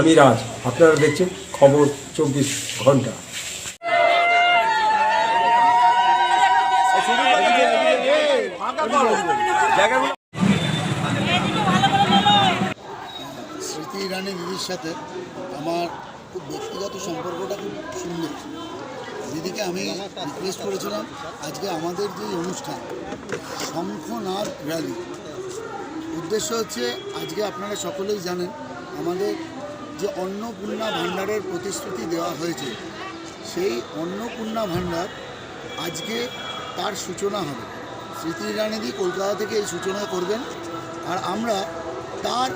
আমি রাজ, আপনারা দেখছেন খবর 24 ঘন্টা। স্মৃতি ইরানি দিদির সাথে আমার খুব ব্যক্তিগত সম্পর্কটা খুব সুন্দর। দিদিকে আমি রিকোয়েস্ট করেছিলাম আজকে আমাদের যে অনুষ্ঠান শঙ্খনাদ র্যালি, উদ্দেশ্য হচ্ছে আজকে আপনারা সকলেই জানেন আমাদের যে অন্নপূর্ণা ভাণ্ডারের প্রতিশ্রুতি দেওয়া হয়েছে, সেই অন্নপূর্ণা ভাণ্ডার আজকে তার সূচনা হবে। স্মৃতি ইরানিদি কলকাতা থেকে এই সূচনা করবেন, আর আমরা তার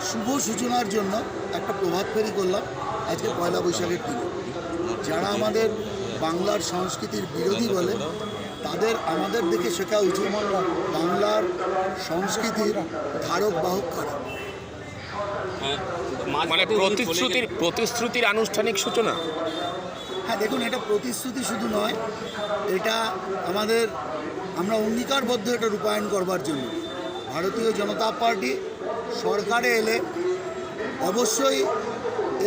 শুভ সূচনার জন্য একটা প্রভাত ফেরি করলাম আজকে পয়লা বৈশাখের দিনে। যারা আমাদের বাংলার সংস্কৃতির বিরোধী বলে তাদের আমাদের দেখে শেখা উচিত বাংলার সংস্কৃতির ধারক বাহক কারা। মানে প্রতিশ্রুতির আনুষ্ঠানিক সূচনা। হ্যাঁ, দেখুন, এটা প্রতিশ্রুতি শুধু নয়, এটা আমরা অঙ্গীকারবদ্ধ এটা রূপায়ণ করবার জন্য। ভারতীয় জনতা পার্টি সরকারে এলে অবশ্যই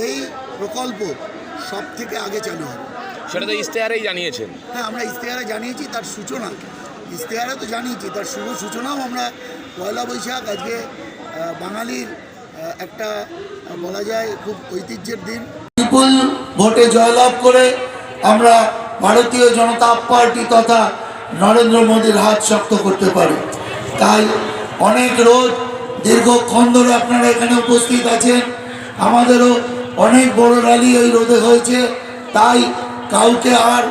এই প্রকল্প সব থেকে আগে চালু হবে। সেটা তো ইশতেহারেই জানিয়েছেন। হ্যাঁ, আমরা ইশতেহারে জানিয়েছি তার সূচনা, ইশতেহারে তো জানিয়েছি তার শুভ সূচনাও আমরা পয়লা বৈশাখ। আজকে বাঙালির একটা বলা যায় খুব ঐতিহ্যের দিন। বিপুল ভোটে জয়লাভ করে আমরা ভারতীয় জনতা পার্টি তথা নরেন্দ্র মোদীর হাত শক্ত করতে পারি। তাই অনেক রোদ দীর্ঘক্ষণ ধরে আপনারা এখানে উপস্থিত আছেন। আমাদেরও অনেক বড় র্যালি ওই রোদে হয়েছে, তাই কাউকে আর